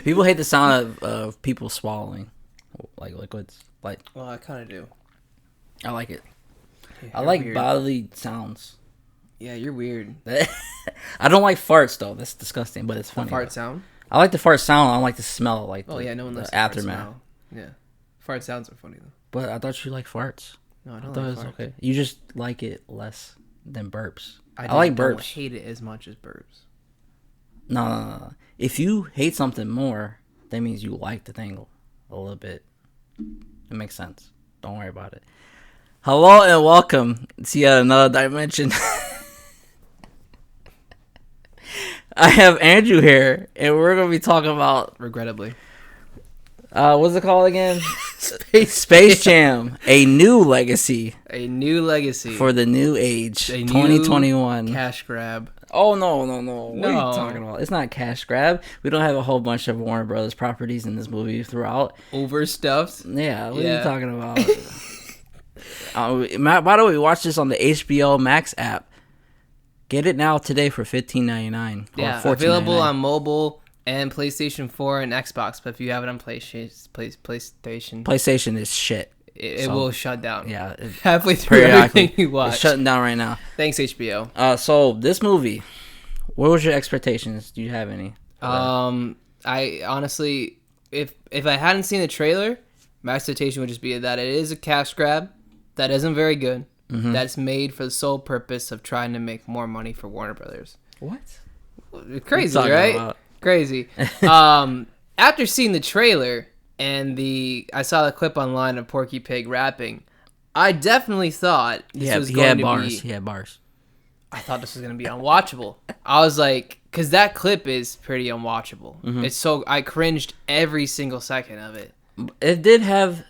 People hate the sound of people swallowing, like liquids. Like, Well, I kind of do. I like it. Yeah, I you're like weird. bodily sounds. Yeah, you're weird. I don't like farts though. That's disgusting, but it's The funny. fart sound? I like the fart sound. I don't like the smell. Like Oh, yeah, no one likes the the fart aftermath. smell. Yeah. Fart sounds are funny, though. But I thought you like farts. No, I I don't thought like it was farts. okay. You just like it less than burps. I just like don't burps. hate it as much as burps. No. If you hate something more, that means you like the thing a little bit. It makes sense. Don't worry about it. Hello and welcome to yet another dimension. I have Andrew here, and we're going to be talking about, Regrettably. what's it called again? Space Jam, a new legacy A new legacy. for the new age, A new 2021. cash grab. Oh, no. What are you No. talking about? It's not cash grab. We don't have a whole bunch of Warner Brothers properties in this movie throughout. Overstuffed. Yeah, what are Yeah. you talking about? By the way, we watch this on the HBO Max app. Get it now today for $15.99. Yeah, or available $14.99. on mobile and PlayStation 4 and Xbox. But if you have it on PlayStation, PlayStation is shit. it so- will shut down. Yeah, Halfway through periodically. everything you It's watch. shutting down right now. Thanks, HBO. So this movie, what was your expectations? Do you have any? I honestly, if I hadn't seen the trailer, my expectation would just be that it is a cash grab that isn't very good. Mm-hmm. That's made for the sole purpose of trying to make more money for Warner Brothers. What? Crazy, talking right? about? Crazy. After seeing the trailer and I saw the clip online of Porky Pig rapping, I definitely thought this was He going had to bars. be. He had bars. I thought this was going to be unwatchable. I was like, because that clip is pretty unwatchable. Mm-hmm. It's so I cringed every single second of it. It did have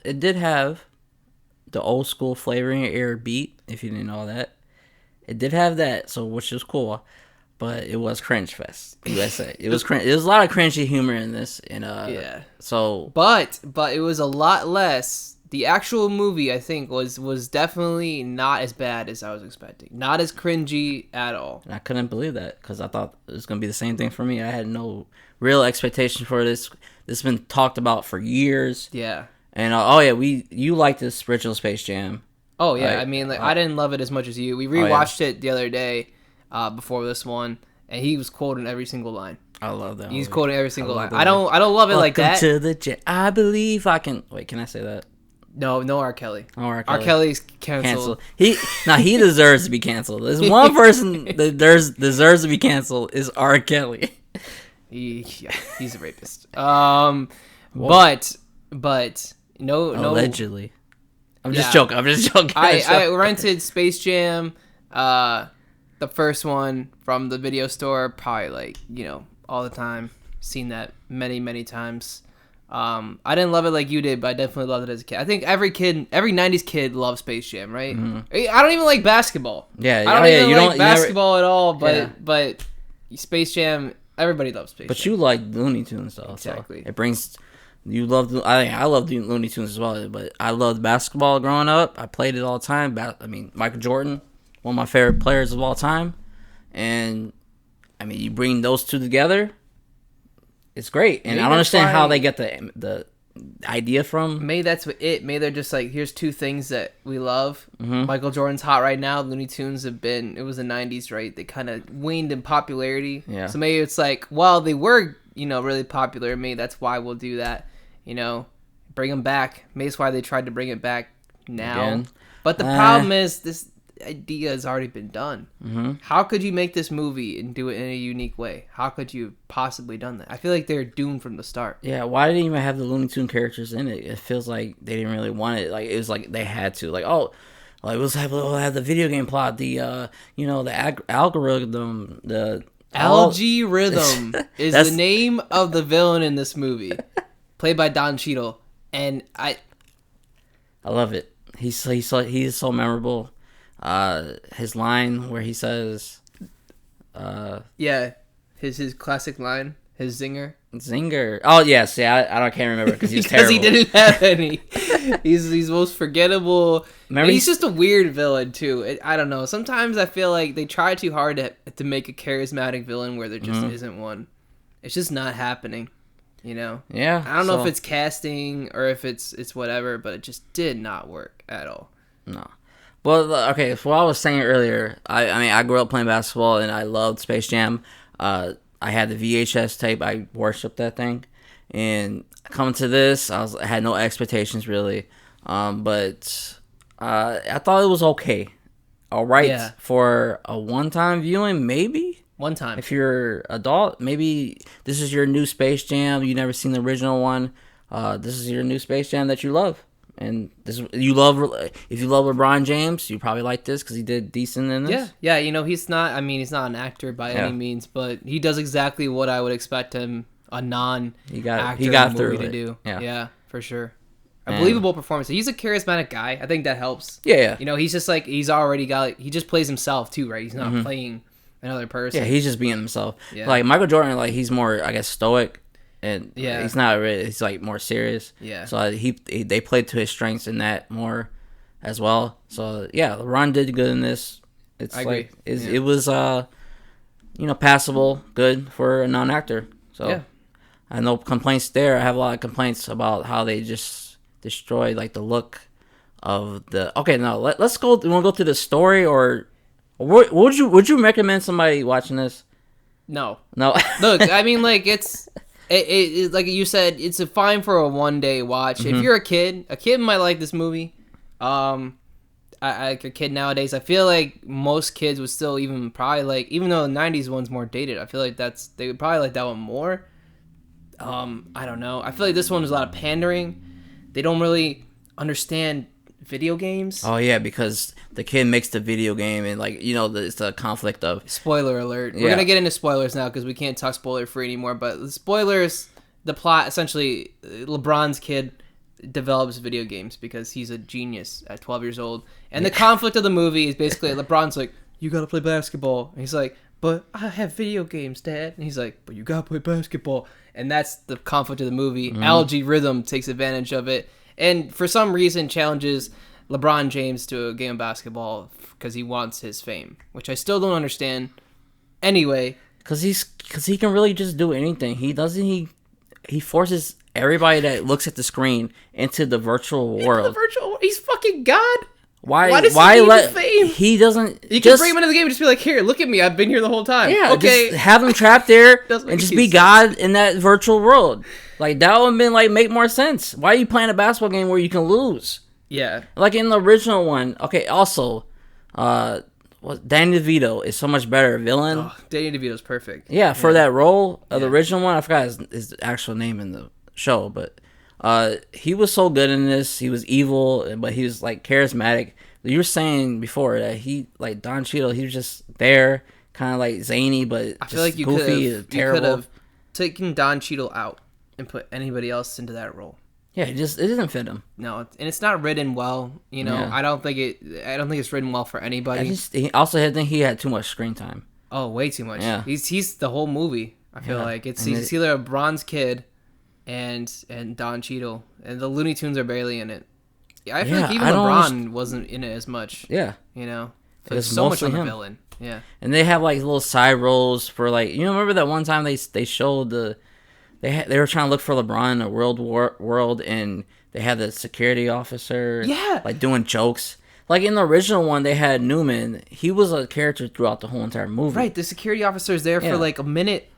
the old school flavoring air beat, if you didn't know that. It did have that, so which is cool, but it was cringe fest. USA. It was cringe. There was a lot of cringy humor in this, and Yeah. So But it was a lot less. The actual movie, I think, was definitely not as bad as I was expecting. Not as cringy at all. and I couldn't believe that because I thought it was gonna be the same thing for me. I had no real expectation for this. This has been talked about for years, Yeah. and you like this original Space Jam. Oh yeah, Like, I mean, I didn't love it as much as you. We rewatched it the other day, before this one, and he was quoting every single line. I love that. He's movie. quoting every single line. love I don't love it like Welcome that. to the Jam. I believe I can. Wait, can I say that? No, R. Kelly. Oh, R. R. Kelly. Kelly's canceled. He deserves to be canceled. There's one person that deserves to be canceled is R. Kelly. He's a rapist. But no. Allegedly. I'm just Yeah. joking. I'm just joking. I rented Space Jam, the first one from the video store, probably all the time. Seen that many times. I didn't love it like you did, but I definitely loved it as a kid. I think every 90s kid loves Space Jam, right? I don't even like basketball. Yeah, I don't even you like don't basketball at all, Yeah. but Space Jam, everybody loves Space But Jam. you like Looney Tunes though. Exactly. So it brings. You love. I love Looney Tunes as well. But I loved basketball growing up. I played it all the time. Michael Jordan, one of my favorite players of all time, and you bring those two together. It's great, and Maybe I don't that's understand how why- they get the idea from. Maybe that's what it. Maybe they're just like, here's two things that we love. Mm-hmm. Michael Jordan's hot right now. Looney Tunes it was the 90s, right? They kind of waned in popularity. Yeah. So maybe it's like, well, they were, really popular. Maybe that's why we'll do that. Bring them back. Maybe that's why they tried to bring it back now. Again? But the problem is this idea has already been done. Mm-hmm. How could you make this movie and do it in a unique way? How could you have possibly done that? I feel like they're doomed from the start. Yeah, why didn't you even have the Looney Tune characters in it? It feels like they didn't really want it. Like it was like they had to. Like we'll have the video game plot, the algorithm, the Algae Rhythm is That's- the name of the villain in this movie, played by Don Cheadle, and I love it. He is so memorable. His line where he says, his classic line, his zinger, "Zinger." Oh yes, yeah. I can't remember because he's because terrible. he didn't have any. he's most forgettable. Remember He's just a weird villain too. I don't know. Sometimes I feel like they try too hard to make a charismatic villain where there just isn't one. It's just not happening. You know. Yeah. I don't know if it's casting or if it's whatever, but it just did not work at all. No. Well, okay. So what I was saying earlier, I mean, I grew up playing basketball and I loved Space Jam. I had the VHS tape. I worshipped that thing, and coming to this, I had no expectations really, but I thought it was okay, all right for a one-time viewing, maybe. One time. If you're adult, maybe this is your new Space Jam. You never seen the original one. This is your new Space Jam that you love. And this you love. If you love LeBron James, you probably like this because he did decent in this. Yeah. You know, he's not. I mean, he's not an actor by any means, but he does exactly what I would expect him, a non-actor, he got movie through to do. Yeah. Yeah, for sure. A believable performance. He's a charismatic guy. I think that helps. Yeah. You know, he's just like he just plays himself too, right? He's not playing another person. Yeah, he's just being himself. Yeah. Like Michael Jordan, like he's more, I guess, stoic. And he's not really. He's like more serious. Yeah. So they played to his strengths in that more, as well. So yeah, LeBron did good in this. It's I agree. It was passable, good for a non-actor. So yeah. I have no complaints there. I have a lot of complaints about how they just destroyed like the look of the. Okay, now let's go. You want to go through the story or would you recommend somebody watching this? No. Look, I mean, like it's. It like you said, it's a fine for a one-day watch. If you're a kid might like this movie. A kid nowadays, I feel like most kids would still even probably like, even though the '90s one's more dated, I feel like they would probably like that one more. I don't know. I feel like this one was a lot of pandering. They don't really understand video games. Oh yeah, because the kid makes the video game and like it's the conflict of spoiler alert. We're gonna get into spoilers now because we can't talk spoiler free anymore. But the spoilers, the plot essentially, LeBron's kid develops video games because he's a genius at 12 years old, and the conflict of the movie is basically LeBron's like, you gotta play basketball, and he's like, but I have video games, Dad, and he's like, but you gotta play basketball, and that's the conflict of the movie. Algae Rhythm takes advantage of it. And for some reason challenges LeBron James to a game of basketball because he wants his fame, which I still don't understand. Anyway, because he can really just do anything. He forces everybody that looks at the screen into the virtual world. He's fucking God. Why does he need the fame? He doesn't. You can bring him into the game and just be like, here, look at me. I've been here the whole time. Yeah, okay. Just have him trapped there and just be God in that virtual world. Like that would have been like make more sense. Why are you playing a basketball game where you can lose? Yeah. Like in the original one. Okay. Also, Danny DeVito is so much better villain. Oh, Danny DeVito's perfect. Yeah, for that role of the original one. I forgot his actual name in the show, but he was so good in this. He was evil, but he was like charismatic. You were saying before that he like Don Cheadle. He was just there, kind of like zany, but I feel like you could have taken Don Cheadle out and put anybody else into that role. Yeah, it doesn't fit him. No, and it's not written well. Yeah. I don't think it's written well for anybody. I think he had too much screen time. Oh, way too much. Yeah. He's the whole movie. I feel like he's either a bronze kid and Don Cheadle, and the Looney Tunes are barely in it. I feel like even LeBron wasn't in it as much. Yeah. It's so much on the villain. Yeah. And they have like little side roles for like, remember that one time they showed they were trying to look for LeBron in a world and they had the security officer like doing jokes. Like in the original one they had Newman. He was a character throughout the whole entire movie. Right, the security officer is there for like a minute.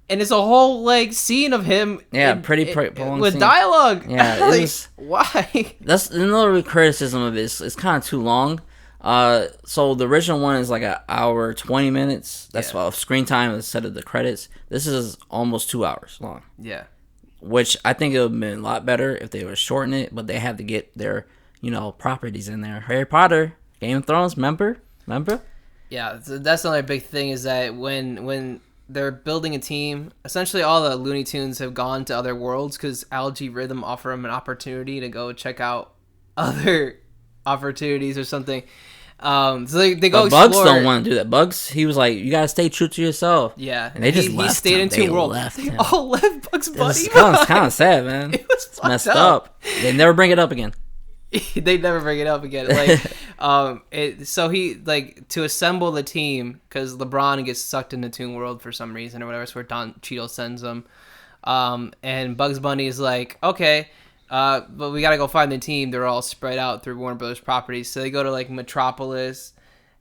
And it's a whole like scene of him, with dialogue. Yeah, like, why? That's another criticism of this. It's kind of too long. So the original one is like an hour 20 minutes. That's of screen time instead of the credits. This is almost 2 hours long. Yeah, which I think it would have been a lot better if they would shorten it. But they had to get their properties in there. Harry Potter, Game of Thrones, remember? Yeah, that's another big thing is that when they're building a team, essentially all the Looney Tunes have gone to other worlds because Algae Rhythm offer them an opportunity to go check out other opportunities or something. So they go. But Bugs don't want to do that. Bugs, he was like, you gotta stay true to yourself. Yeah, and they just left. He stayed in Toon World. They all left Bugs Bunny. It's kind of sad, man. It was messed up. They never bring it up again. They never bring it up again. Like, so he like to assemble the team because LeBron gets sucked into Toon World for some reason or whatever. So where Don Cheadle sends them. And Bugs Bunny is like, okay, but we gotta go find the team. They're all spread out through Warner Brothers properties. So they go to like Metropolis,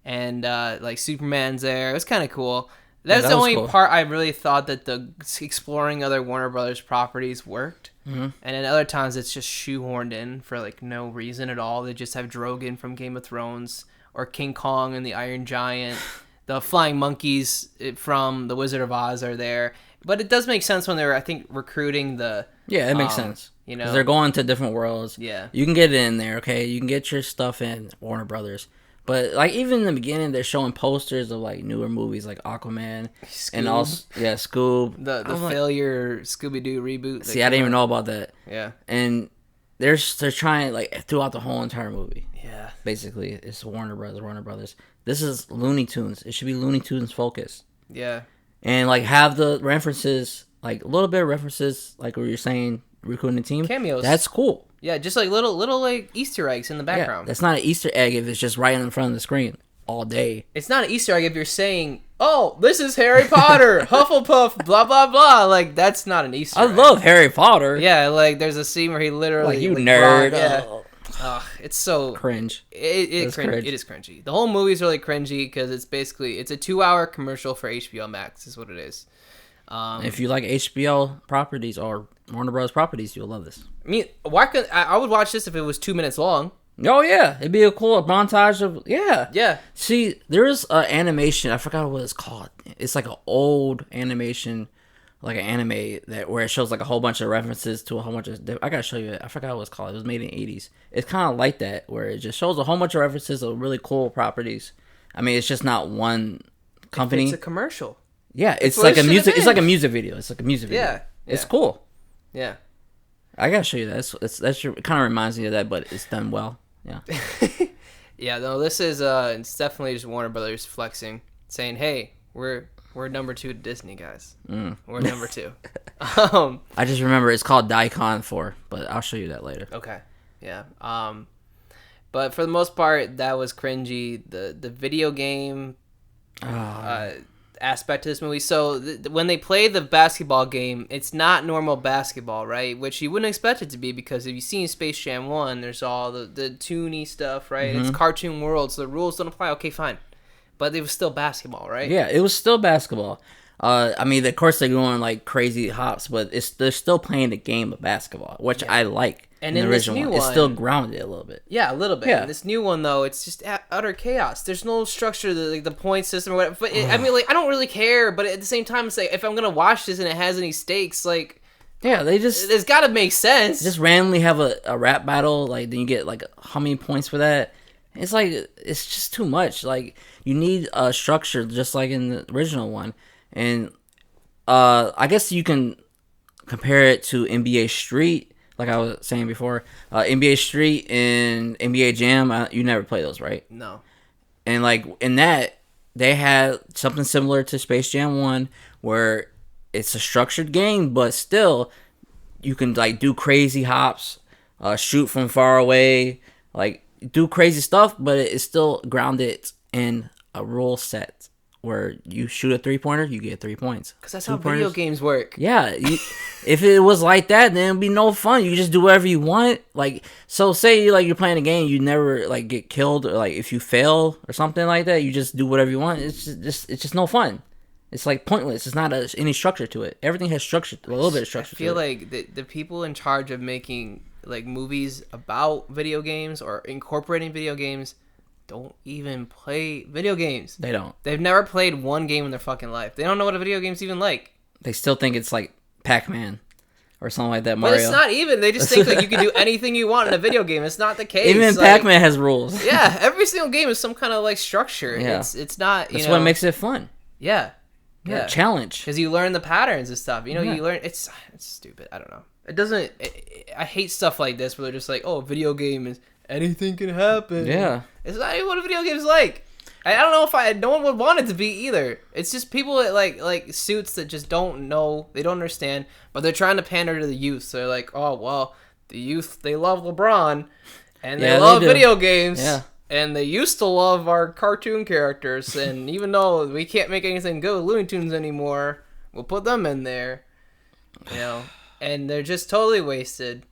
and like Superman's there. It was kind of cool. That's that the was only cool. part I really thought that the exploring other Warner Brothers properties worked. Mm-hmm. And then other times it's just shoehorned in for like no reason at all. They just have Drogon from Game of Thrones or King Kong and the Iron Giant. The flying monkeys from The Wizard of Oz are there. But it does make sense when they're, I think, recruiting the... Yeah, it makes sense. You 'Cause know, they're going to different worlds. Yeah. You can get it in there, okay? You can get your stuff in Warner Brothers. But, like, even in the beginning, they're showing posters of, like, newer movies like Aquaman. Scoob. And also, yeah, Scoob. The I'm like, failure Scooby-Doo reboot. see, I didn't even know about that. Yeah. And they're trying, like, throughout the whole entire movie. Yeah. Basically, it's Warner Brothers. This is Looney Tunes. It should be Looney Tunes focused. Yeah. And, like, have the references, like, a little bit of references, like what you're saying, recruiting the team. Cameos. That's cool. Yeah, just like little like Easter eggs in the Yeah, background. that's not an Easter egg if it's just right in front of the screen all day. It's not an Easter egg if you're saying, "Oh, this is Harry Potter, Hufflepuff, blah blah blah." Like that's not an Easter I egg. love Harry Potter. Yeah, like there's a scene where he literally Like, you like, nerd. Ron- yeah. Oh, Ugh, it's so cringe. it cringe. is cringy. The whole movie's really cringy because it's a 2-hour commercial for HBO Max is what it is. If you like HBO properties or Warner Bros. Properties, you'll love this. I mean, I would watch this if it was 2 minutes long. Oh, yeah. It'd be a cool montage of... Yeah. Yeah. See, there's an animation. I forgot what it's called. It's like an old animation, like an anime that where it shows like a whole bunch of references to a whole bunch of... I gotta show you it. I forgot what it's called. It was made in the 80s. It's kind of like that, where it just shows a whole bunch of references of really cool properties. I mean, it's just not one company. It's a commercial. Yeah, it's what like it a should've music. It's been. like a music video. It's like a music video. Yeah, It's yeah. cool. Yeah. I gotta show you that. It kind of reminds me of that, but it's done well. Yeah. Yeah, no, this is it's definitely just Warner Brothers flexing, saying, "Hey, we're number 2 to Disney, guys. We're number 2." I just remember it's called Daikon 4, but I'll show you that later. Okay. Yeah. But for the most part, that was cringy. The video game aspect to this movie. So when they play the basketball game, it's not normal basketball, right? Which you wouldn't expect it to be because if you've seen Space Jam 1, there's all the toony stuff, right? It's cartoon world, so the rules don't apply. Okay, fine. But it was still basketball, right? Yeah, it was still basketball. I mean, of course they're going like crazy hops, but they're still playing the game of basketball, which I like. And in in the this original new one, it's one- still grounded a little bit. Yeah, a little bit. Yeah. In this new one, though, it's just utter chaos. There's no structure to the point system or whatever. But I mean, like, I don't really care. But at the same time, it's like if I'm gonna watch this and it has any stakes, like, Yeah, they just it's got to make sense. randomly have a rap battle. Like then you get like how many points for that? It's like it's just too much. Like you need a structure, just like in the original one. And I guess you can compare it to NBA Street. Like I was saying before, NBA Street and NBA Jam, you never play those, right? No. And like in that, they had something similar to Space Jam 1, where it's a structured game, but still, you can like do crazy hops, shoot from far away, like do crazy stuff, but it's still grounded in a rule set. Where you shoot a 3-pointer, you get 3 points. Because that's how video games work. Yeah, if it was like that, then it'd be no fun. You just do whatever you want. Like, so say you're playing a game, you never like get killed, or like if you fail or something like that, you just do whatever you want. It's just no fun. It's like pointless. It's not any structure to it. Everything has structure, a little bit of structure. I feel to it. like the people in charge of making like movies about video games or incorporating video games don't even play video games. They don't. They've never played one game in their fucking life. They don't know what a video game's even like. They still think it's like Pac-Man or something like that. But Mario. it's not even. They just think like you can do anything you want in a video game. It's not the case. Even like, Pac-Man has rules. Yeah, every single game is some kind of like structure. Yeah. It's not. That's what makes it fun. Yeah. Yeah. Challenge. Because you learn the patterns and stuff. You know, Yeah. you learn. It's stupid. I don't know. It doesn't. I hate stuff like this where they're just like, oh, video game is anything can happen. Yeah. It's not even what a video game is like. I don't know if no one would want it to be either. It's just people that like suits that just don't know, they don't understand, but they're trying to pander to the youth. So they're like, oh well, the youth, they love LeBron, and they Yeah, they love do. video games, Yeah. and they used to love our cartoon characters. And even though we can't make anything good with Looney Tunes anymore, we'll put them in there. you know, and they're just totally wasted.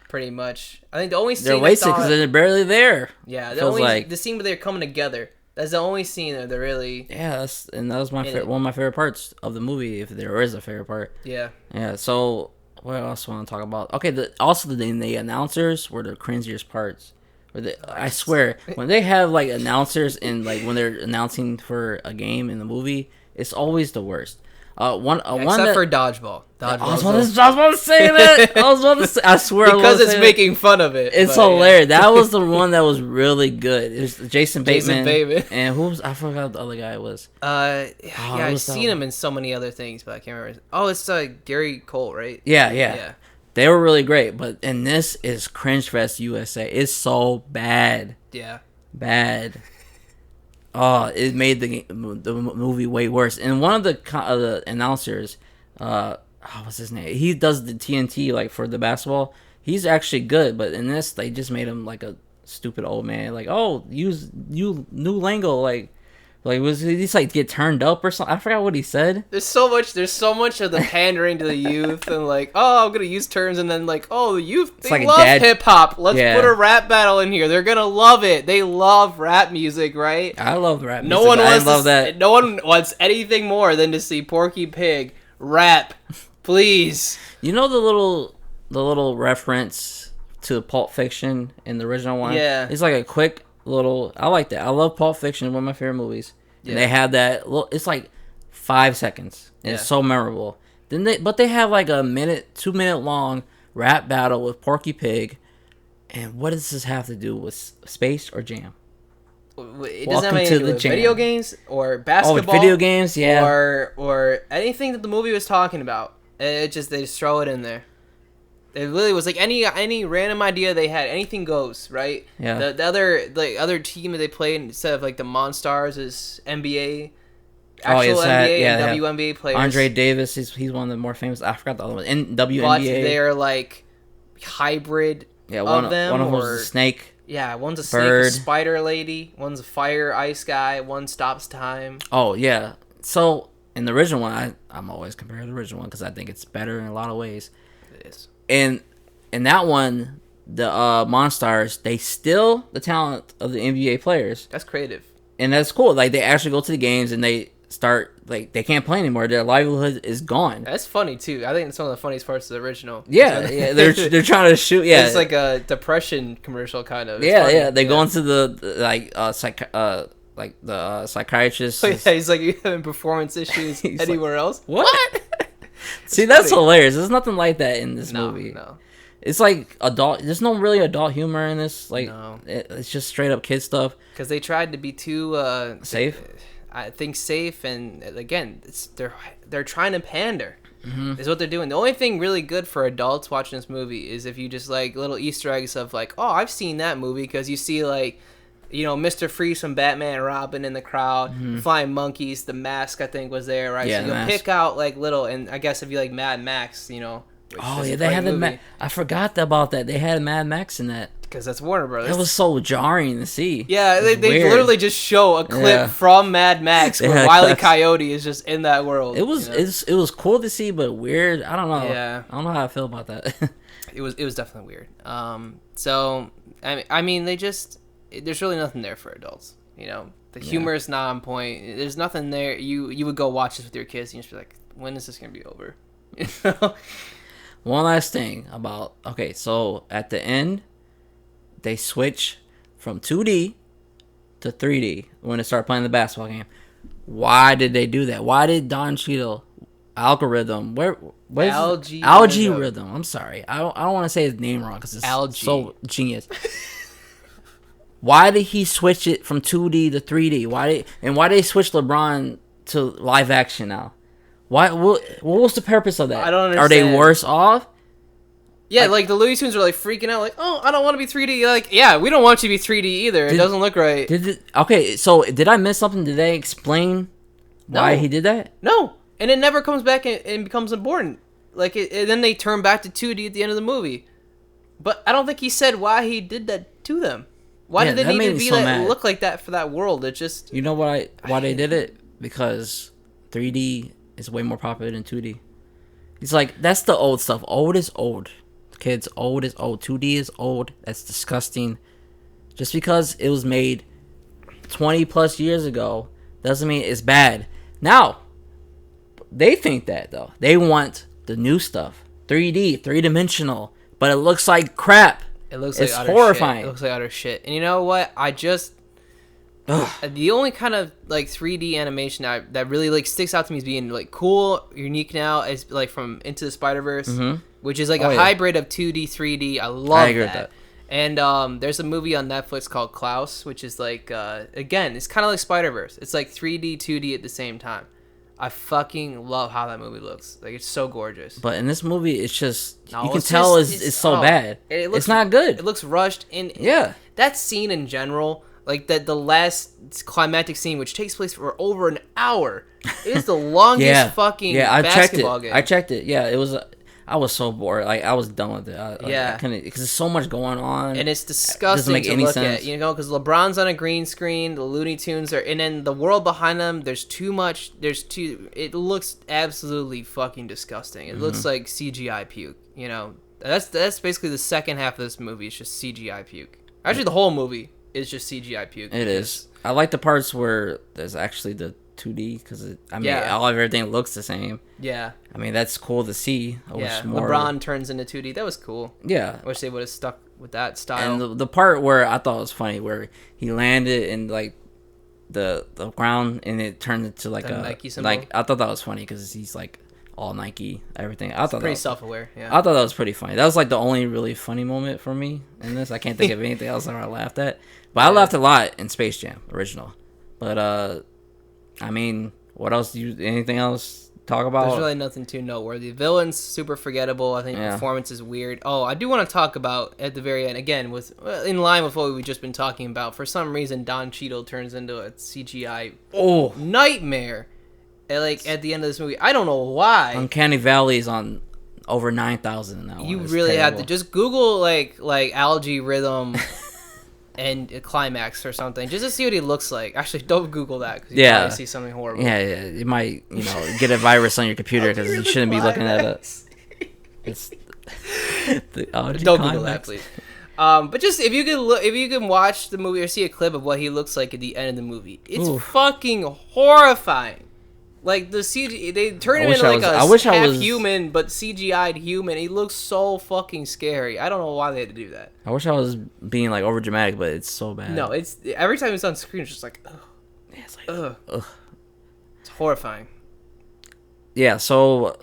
Pretty much, I think the only scene They're wasted because they're barely there. Yeah, Feels the scene where they're coming together. That's the only scene that they're really. Yeah, that was one of my favorite parts of the movie, if there is a favorite part. Yeah. Yeah. So what else want to talk about? Okay. The announcers were the cringiest parts. I swear, when they have like announcers and like when they're announcing for a game in the movie, it's always the worst. Except for dodgeball. I was about to say that. I swear. Because it's making fun of it. It's hilarious. Yeah. That was the one that was really good. It was Jason Bateman. And I forgot the other guy was. I've seen him in so many other things, but I can't remember. Oh, it's Gary Cole, right? Yeah. They were really great, but and this is Cringe Fest USA. It's so bad. Yeah. Bad. Oh, it made the movie way worse. And one of the announcers, what's his name? He does the TNT like for the basketball. He's actually good, but in this, they just made him like a stupid old man. Like, oh, use new lingo. Like was he just like get turned up or something? I forgot what he said. There's so much of the pandering to the youth and like, oh, I'm gonna use terms, and then like, oh, the youth they love hip hop. Let's put a rap battle in here. They're gonna love it. They love rap music, right? I love rap music. No one wants anything more than to see Porky Pig rap. Please. You know the little reference to Pulp Fiction in the original one? Yeah. It's like a quick little. I like that. I love Pulp Fiction, one of my favorite movies. Yeah. And they have that. It's like 5 seconds. And it's so memorable. But they have like a 2-minute long rap battle with Porky Pig. And what does this have to do with space or jam? It doesn't have anything to do with video games or basketball. Oh, video games, yeah. Or anything that the movie was talking about. They just throw it in there. It really was like any random idea they had, anything goes, right? Yeah. The other team that they played instead of like the Monstars is NBA, NBA and WNBA players. Andre Davis, he's one of the more famous. I forgot the other one. And WNBA. But they're like hybrid of them. One of them is a snake. Yeah, one's a snake, a spider lady. One's a fire ice guy. One stops time. Oh yeah. So in the original one, I'm always comparing the original one because I think it's better in a lot of ways. It is. And in that one, the Monstars, they steal the talent of the NBA players. That's creative. And that's cool. Like, they actually go to the games and they start, like, they can't play anymore. Their livelihood is gone. That's funny, too. I think it's one of the funniest parts of the original. Yeah. They're trying to shoot, yeah. It's like a depression commercial, kind of. It's They go into the psychiatrist. Oh, yeah, he's like, you having performance issues anywhere else? What? See, that's hilarious. There's nothing like that in this movie. No. It's like adult. There's no really adult humor in this. Like, no. It's just straight up kid stuff. Because they tried to be too safe. I think safe, and again, they're trying to pander. Mm-hmm. Is what they're doing. The only thing really good for adults watching this movie is if you just like little Easter eggs of like, oh, I've seen that movie, because you see like, you know, Mr. Freeze from Batman and Robin in the crowd, Flying Monkeys, the mask I think was there, right? Yeah, so you'll pick out like little, and I guess if you like Mad Max, you know. Oh yeah, they had I forgot about that. They had Mad Max in that. Because that's Warner Brothers. It was so jarring to see. Yeah, they literally just show a clip from Mad Max where Wile E. Coyote is just in that world. It was it was cool to see, but weird. I don't know. Yeah, I don't know how I feel about that. it was definitely weird. So I mean, there's really nothing there for adults. You know, the humor is not on point. There's nothing there. You would go watch this with your kids and you just be like, when is this gonna be over? You know? One last thing about so at the end, they switch from 2D to 3D when they start playing the basketball game. Why did they do that? Why did Don Cheadle algorithm? Algae Rhythm. I'm sorry. I don't want to say his name wrong because it's so genius. Why did he switch it from 2D to 3D? Why did they switch LeBron to live action now? Why? What was the purpose of that? I don't understand. Are they worse off? Yeah, like the Looney Tunes are like freaking out, like, oh, I don't want to be 3D. Like, yeah, we don't want you to be 3D either. It doesn't look right. So did I miss something? Did they explain why he did that? No, and it never comes back and becomes important. Like, and then they turn back to 2D at the end of the movie. But I don't think he said why he did that to them. Why did they need to be look like that for that world? It just... You know why they did it? Because 3D is way more popular than 2D. He's like, that's the old stuff. Old is old. Kids, old is old. 2D is old. That's disgusting. Just because it was made 20 plus years ago doesn't mean it's bad. Now, they think that, though. They want the new stuff. 3D, three-dimensional. But it looks like crap. It looks it's like utter horrifying. Shit. It looks like utter shit. And you know what? The only kind of like 3D animation that really like sticks out to me as being like cool, unique now is like from Into the Spider-Verse, which is like a hybrid of 2D, 3D. I love that. And there's a movie on Netflix called Klaus, which is like again, it's kind of like Spider-Verse. It's like 3D, 2D at the same time. I fucking love how that movie looks. Like, it's so gorgeous. But in this movie, it's just you can tell it's so bad. It's not good. It looks rushed. And yeah, that scene in general. Like the last climactic scene, which takes place for over an hour, is the longest fucking basketball game. I checked it. Yeah, it was. I was so bored. Like I was done with it. I couldn't because there's so much going on, and it's disgusting to look at. You know, because LeBron's on a green screen, the Looney Tunes are, and then the world behind them. There's too much. It looks absolutely fucking disgusting. It looks like CGI puke. You know, that's basically the second half of this movie. It's just CGI puke. Actually, the whole movie. It's just CGI puke. It is. I like the parts where there's actually the 2D because everything looks the same. Yeah. I mean that's cool to see. LeBron turns into 2D. That was cool. Yeah. I wish they would have stuck with that style. And the part where I thought was funny where he landed in like the ground and it turned into like a Nike symbol. Like I thought that was funny because he's like all Nike, everything. I thought pretty self-aware. Yeah. I thought that was pretty funny. That was like the only really funny moment for me in this. I can't think of anything else that I laughed at. But I laughed a lot in Space Jam original. But I mean, what else? Anything else talk about? There's really nothing too noteworthy. Villain's super forgettable. I think performance is weird. Oh, I do want to talk about at the very end again in line with what we've just been talking about. For some reason, Don Cheadle turns into a CGI nightmare. At the end of this movie, I don't know why. Uncanny Valley is on over 9,000 in that one. You really have to just Google like algae rhythm and a climax or something just to see what he looks like. Actually, don't Google that because you probably see something horrible. Yeah, you might get a virus on your computer because you shouldn't be looking at it. It's don't Google that, please. But just if you can watch the movie or see a clip of what he looks like at the end of the movie, it's fucking horrifying. Like the CG, they turn him into like half human, but CGI'd human. He looks so fucking scary. I don't know why they had to do that. I wish I was being like over dramatic, but it's so bad. No, it's every time it's on screen, it's just like, ugh. Yeah, it's like, ugh. It's horrifying. Yeah. So,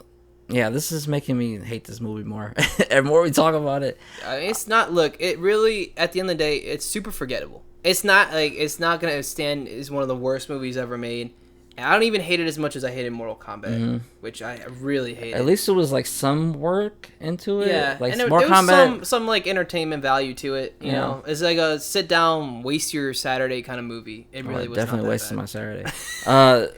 yeah, this is making me hate this movie more. And more we talk about it. I mean, it's not. Look, it really at the end of the day, it's super forgettable. It's not gonna stand as one of the worst movies ever made. I don't even hate it as much as I hated Mortal Kombat, which I really hated. At least it was like some work into it. Yeah, like and Mortal Kombat, some like entertainment value to it. You know, it's like a sit down, waste your Saturday kind of movie. It really was definitely not that wasted bad. my Saturday.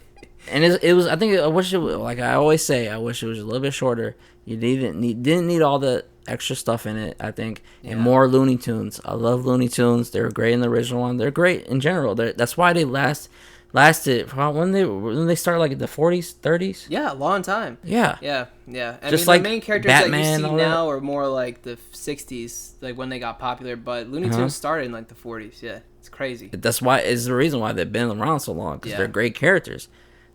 And it was. I think I wish it was, like I always say. I wish it was a little bit shorter. You didn't need all the extra stuff in it. I think and more Looney Tunes. I love Looney Tunes. They were great in the original one. They're great in general. That's why they lasted when they started like in the 40s, 30s. Yeah, a long time. Yeah. I just mean, like the main characters Batman that you see now are more like the 60s, like when they got popular. But Looney Tunes started in like the 40s. Yeah, it's crazy. That's why is the reason why they've been around so long because they're great characters.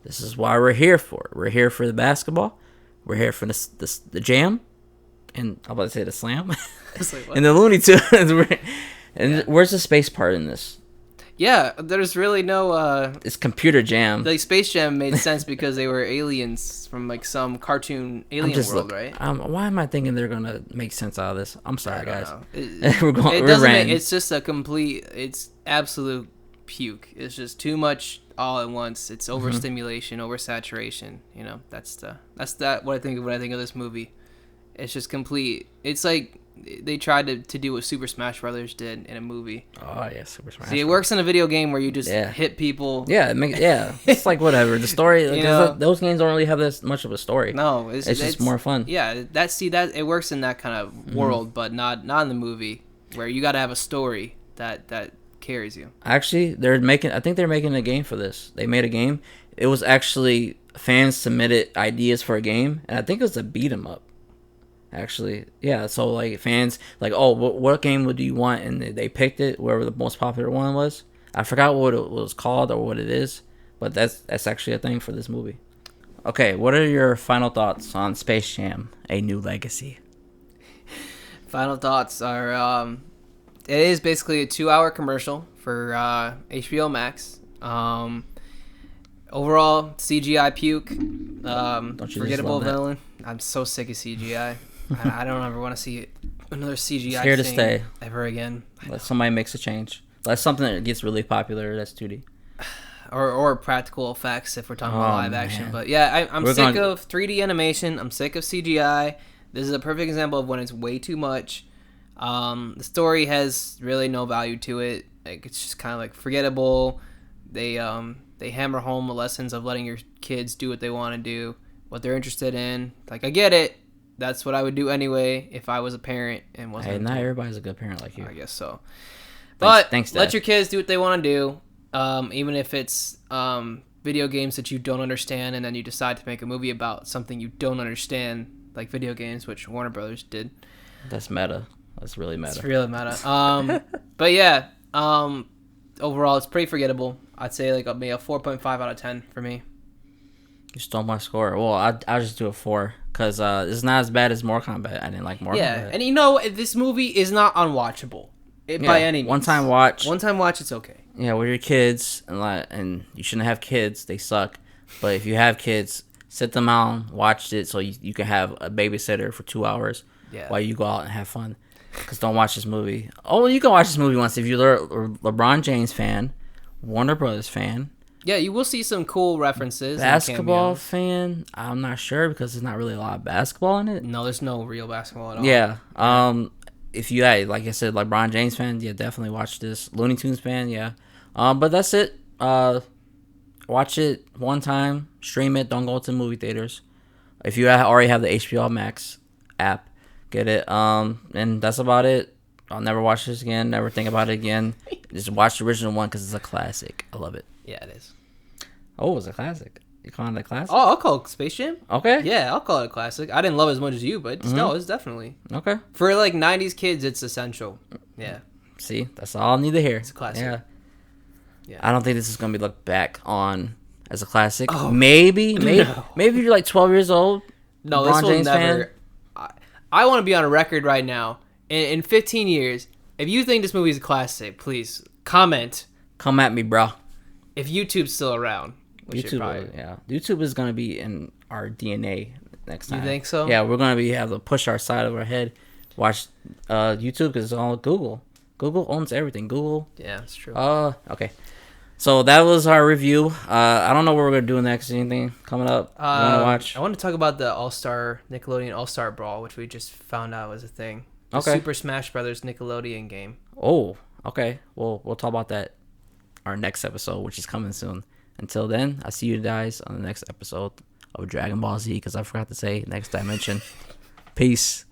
This is why we're here for. We're here for the basketball. We're here for the jam, and I'm about to say the slam, Like, and the Looney Tunes. And where's the space part in this? Yeah, there's really no. It's computer jam. Like Space Jam made sense because they were aliens from like some cartoon alien world, right? Why am I thinking they're gonna make sense out of this? I'm sorry, guys. It's just a complete. It's absolute puke. It's just too much all at once. It's overstimulation, oversaturation. You know, that's what I think of when I think of this movie. It's just complete. It's like they tried to do what Super Smash Brothers did in a movie. Oh yeah, Super Smash. See, it works in a video game where you just hit people. Yeah, it's like whatever. The story, those games don't really have this much of a story. No, it's just more fun. Yeah, that it works in that kind of world, but not in the movie where you got to have a story that carries you. Actually, I think they're making a game for this. They made a game. It was actually fans submitted ideas for a game, and I think it was a beat 'em up. Actually, yeah. So like fans like, oh, what game would you want? And they picked it, wherever the most popular one was. I forgot what it was called or what it is, but that's actually a thing for this movie. Okay, what are your final thoughts on Space Jam: A New Legacy? Final thoughts are it is basically a 2-hour commercial for HBO Max. Overall, CGI puke. Forgettable villain. I'm so sick of CGI. I don't ever want to see another CGI It's here to thing stay. Ever again. Let somebody makes a change. That's something that gets really popular. That's 2D. Or practical effects if we're talking about live action. Man. But yeah, I'm sick of 3D animation. I'm sick of CGI. This is a perfect example of when it's way too much. The story has really no value to it. Like, it's just kind of like forgettable. They hammer home the lessons of letting your kids do what they want to do, what they're interested in. Like, I get it. That's what I would do anyway if I was a parent and wasn't. Hey, not everybody's a good parent like you. I guess so. But thanks, Dad. let your kids do what they want to do, even if it's video games that you don't understand, and then you decide to make a movie about something you don't understand, like video games, which Warner Brothers did. That's meta. That's really meta. It's really meta. But yeah, overall, it's pretty forgettable. I'd say like maybe a 4.5 out of 10 for me. You stole my score. Well, I'll just do a 4 because it's not as bad as Mortal Kombat. I didn't like Mortal Kombat. Yeah, and you know, this movie is not unwatchable by any means. One time watch. It's okay. Yeah, with your kids, and you shouldn't have kids. They suck. But if you have kids, sit them down, watch it so you can have a babysitter for 2 hours while you go out and have fun. Because don't watch this movie. Oh, you can watch this movie once if you're a LeBron James fan, Warner Brothers fan. Yeah, you will see some cool references. Basketball fan, I'm not sure because there's not really a lot of basketball in it. No, there's no real basketball at all. Yeah. If you like I said, LeBron James fan, yeah, definitely watch this. Looney Tunes fan, yeah. But that's it. Watch it one time, stream it. Don't go to movie theaters. If you already have the HBO Max app, get it. And that's about it. I'll never watch this again. Never think about it again. Just watch the original one because it's a classic. I love it. Yeah, it is. Oh, it's a classic. You calling it a classic? Oh, I'll call it Space Jam. Okay. Yeah, I'll call it a classic. I didn't love it as much as you, but no, it's definitely. Okay. For like 90s kids, it's essential. Yeah. See, that's all I need to hear. It's a classic. Yeah. I don't think this is going to be looked back on as a classic. Oh, maybe no. Maybe you're like 12 years old. No, LeBron this will James never. I want to be on a record right now. In 15 years, if you think this movie is a classic, please comment. Come at me, bro. If YouTube's still around. YouTube is going to be in our DNA next time. You think so? Yeah, we're going to have to push our side of our head. Watch YouTube because it's all Google. Google owns everything. Google. Yeah, that's true. Okay. So that was our review. I don't know what we're going to do next. Anything coming up you want to watch? I want to talk about the Nickelodeon All-Star Brawl, which we just found out was a thing. The Okay. Super Smash Brothers Nickelodeon game. Oh, okay. We'll talk about that our next episode, which is coming soon. Until then, I'll see you guys on the next episode of Dragon Ball Z because I forgot to say Next Dimension. Peace.